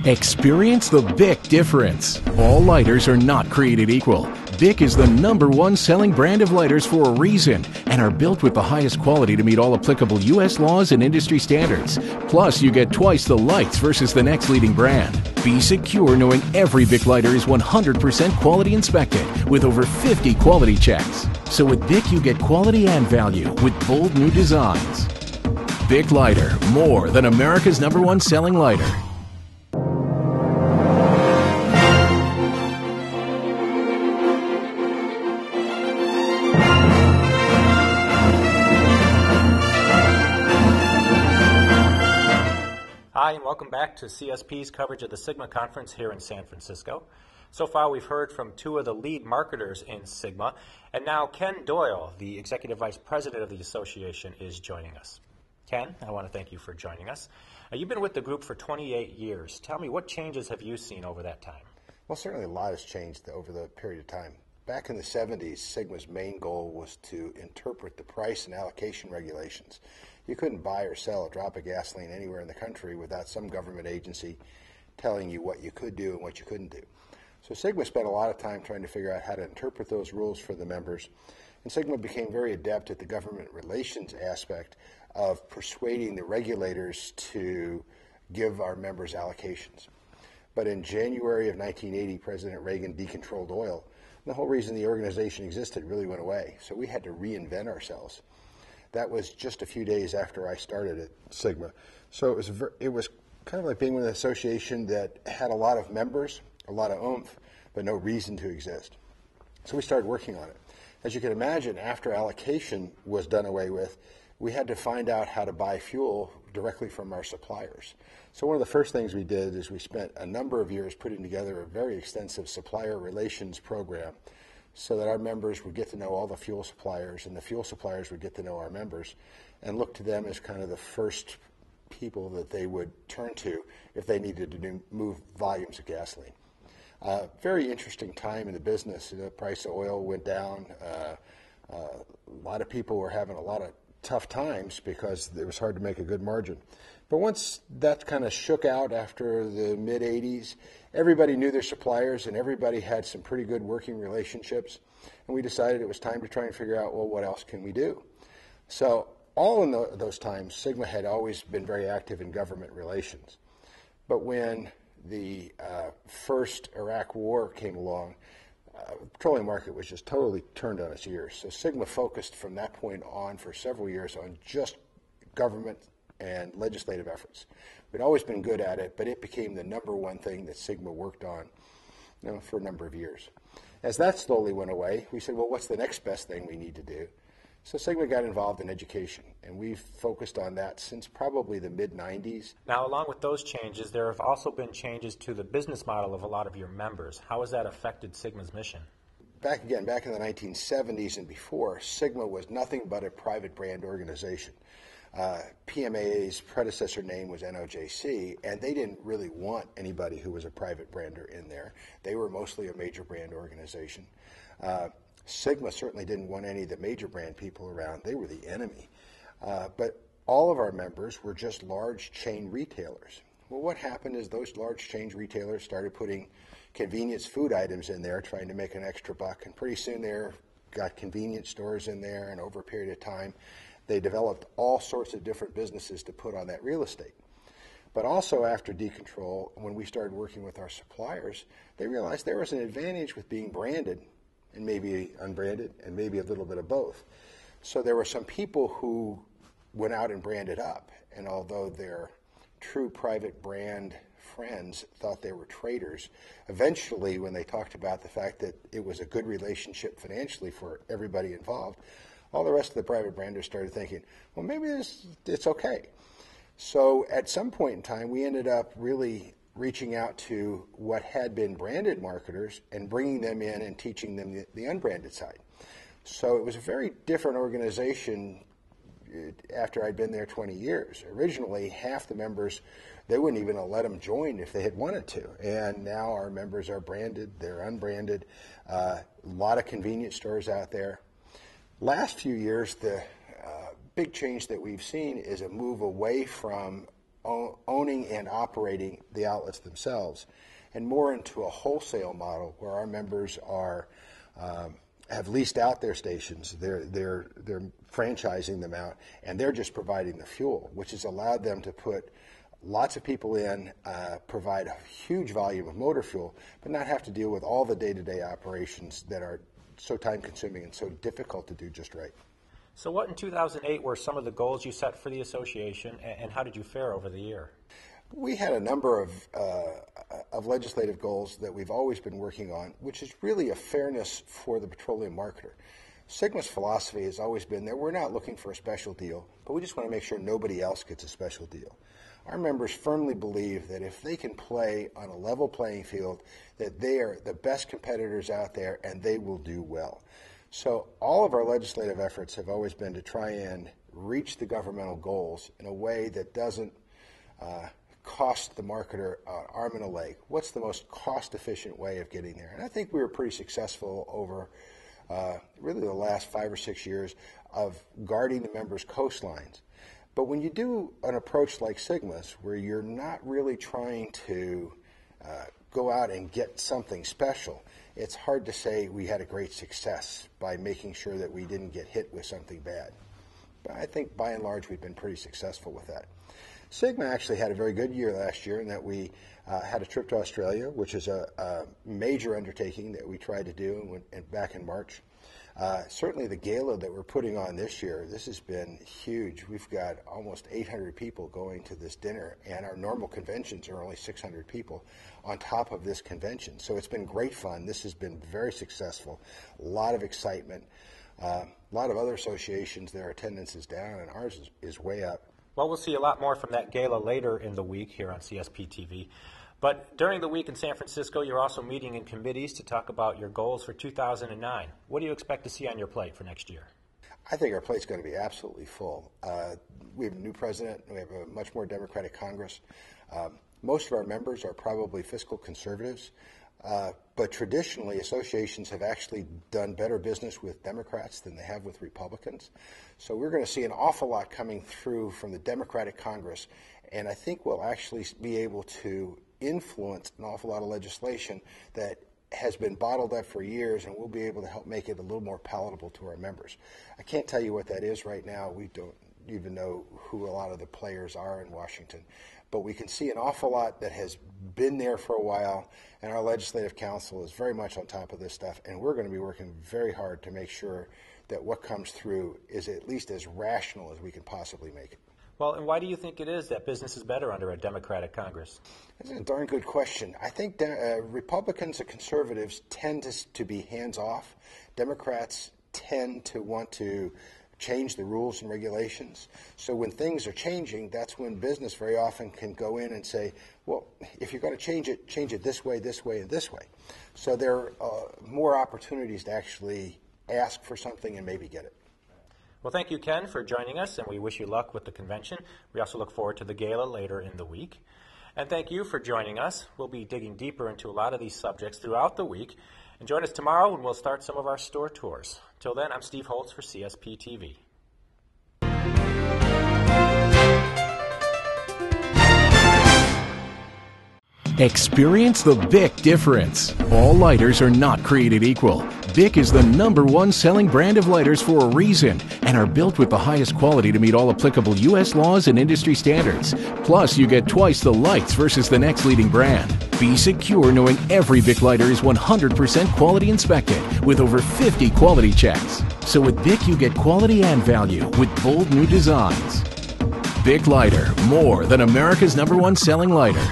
Experience the BIC difference. All lighters are not created equal. BIC is the #1 selling brand of lighters for a reason and are built with the highest quality to meet all applicable U.S. laws and industry standards. Plus, you get twice the lights versus the next leading brand. Be secure knowing every BIC lighter is 100% quality inspected with over 50 quality checks. So with BIC, you get quality and value with bold new designs. BIC Lighter, more than America's #1 selling lighter. Hi, and welcome back to CSP's coverage of the Sigma conference here in San Francisco. So far, we've heard from two of the lead marketers in Sigma, and now Ken Doyle, the Executive Vice President of the association, is joining us. Ken, I want to thank you for joining us. You've been with the group for 28 years. Tell me, what changes have you seen over that time? Well, certainly a lot has changed over the period of time. Back in the 70s, Sigma's main goal was to interpret the price and allocation regulations. You couldn't buy or sell a drop of gasoline anywhere in the country without some government agency telling you what you could do and what you couldn't do. So Sigma spent a lot of time trying to figure out how to interpret those rules for the members, and Sigma became very adept at the government relations aspect of persuading the regulators to give our members allocations. But in January of 1980, President Reagan decontrolled oil. The whole reason the organization existed really went away, so we had to reinvent ourselves. That was just a few days after I started at Sigma. So it was kind of like being with an association that had a lot of members, a lot of oomph, but no reason to exist. So we started working on it. As you can imagine, after allocation was done away with, we had to find out how to buy fuel directly from our suppliers. So one of the first things we did is we spent a number of years putting together a very extensive supplier relations program so that our members would get to know all the fuel suppliers and the fuel suppliers would get to know our members and look to them as kind of the first people that they would turn to if they needed to move volumes of gasoline. Very interesting time in the business. The price of oil went down. A lot of people were having a lot of tough times because it was hard to make a good margin. But once that kind of shook out after the mid-'80s, everybody knew their suppliers and everybody had some pretty good working relationships. And we decided it was time to try and figure out, well, what else can we do? So all in those times, Sigma had always been very active in government relations. But when the first Iraq war came along, the petroleum market was just totally turned on its ears. So Sigma focused from that point on for several years on just government and legislative efforts. We'd always been good at it, but it became the #1 thing that Sigma worked on, for a number of years. As that slowly went away, we said, well, what's the next best thing we need to do? So Sigma got involved in education, and we've focused on that since probably the mid-'90s. Now, along with those changes, there have also been changes to the business model of a lot of your members. How has that affected Sigma's mission? Back in the 1970s and before, Sigma was nothing but a private brand organization. PMA's predecessor name was NOJC, and they didn't really want anybody who was a private brander in there. They were mostly a major brand organization. Sigma certainly didn't want any of the major brand people around. They were the enemy. But all of our members were just large chain retailers. Well, what happened is those large chain retailers started putting convenience food items in there, trying to make an extra buck, and pretty soon they got convenience stores in there, and over a period of time, they developed all sorts of different businesses to put on that real estate. But also after decontrol, when we started working with our suppliers, they realized there was an advantage with being branded and maybe unbranded and maybe a little bit of both. So there were some people who went out and branded up, and although their true private brand friends thought they were traders, eventually when they talked about the fact that it was a good relationship financially for everybody involved, all the rest of the private branders started thinking, well, maybe it's okay. So at some point in time, we ended up really reaching out to what had been branded marketers and bringing them in and teaching them the unbranded side. So it was a very different organization after I'd been there 20 years. Originally, half the members, they wouldn't even have let them join if they had wanted to. And now our members are branded, they're unbranded, a lot of convenience stores out there. Last few years, the big change that we've seen is a move away from owning and operating the outlets themselves, and more into a wholesale model where our members are have leased out their stations. They're franchising them out, and they're just providing the fuel, which has allowed them to put lots of people in, provide a huge volume of motor fuel, but not have to deal with all the day-to-day operations that are so time-consuming and so difficult to do just right. So what in 2008 were some of the goals you set for the association, and how did you fare over the year? We had a number of legislative goals that we've always been working on, which is really a fairness for the petroleum marketer. SGMA's philosophy has always been that we're not looking for a special deal, but we just want to make sure nobody else gets a special deal. Our members firmly believe that if they can play on a level playing field, that they are the best competitors out there and they will do well. So all of our legislative efforts have always been to try and reach the governmental goals in a way that doesn't cost the marketer an arm and a leg. What's the most cost-efficient way of getting there? And I think we were pretty successful over really the last 5 or 6 years of guarding the members' coastlines. But when you do an approach like SGMA's, where you're not really trying to go out and get something special, it's hard to say we had a great success by making sure that we didn't get hit with something bad. But I think by and large we've been pretty successful with that. SGMA actually had a very good year last year in that we had a trip to Australia, which is a major undertaking that we tried to do back in March. Certainly the gala that we're putting on this year, this has been huge. We've got almost 800 people going to this dinner, and our normal conventions are only 600 people on top of this convention. So it's been great fun. This has been very successful, a lot of excitement. A lot of other associations, their attendance is down, and ours is way up. Well, we'll see a lot more from that gala later in the week here on CSPTV. But during the week in San Francisco, you're also meeting in committees to talk about your goals for 2009. What do you expect to see on your plate for next year? I think our plate's going to be absolutely full. We have a new president, and we have a much more Democratic Congress. Most of our members are probably fiscal conservatives, but traditionally associations have actually done better business with Democrats than they have with Republicans. So we're going to see an awful lot coming through from the Democratic Congress, and I think we'll actually be able to influence an awful lot of legislation that has been bottled up for years, and we'll be able to help make it a little more palatable to our members. I can't tell you what that is right now. We don't even know who a lot of the players are in Washington. But we can see an awful lot that has been there for a while, and our legislative council is very much on top of this stuff, and we're going to be working very hard to make sure that what comes through is at least as rational as we can possibly make it. Well, and why do you think it is that business is better under a Democratic Congress? That's a darn good question. I think Republicans and conservatives tend to be hands-off. Democrats tend to want to change the rules and regulations. So when things are changing, that's when business very often can go in and say, well, if you're going to change it this way, and this way. So there are more opportunities to actually ask for something and maybe get it. Well, thank you, Ken, for joining us, and we wish you luck with the convention. We also look forward to the gala later in the week. And thank you for joining us. We'll be digging deeper into a lot of these subjects throughout the week. And join us tomorrow when we'll start some of our store tours. Till then, I'm Steve Holtz for CSPTV. Experience the Bic difference. All lighters are not created equal. Bic is the #1 selling brand of lighters for a reason and are built with the highest quality to meet all applicable U.S. laws and industry standards. Plus, you get twice the lights versus the next leading brand. Be secure knowing every Bic lighter is 100% quality inspected with over 50 quality checks. So with Bic, you get quality and value with bold new designs. Bic Lighter, more than America's #1 selling lighter.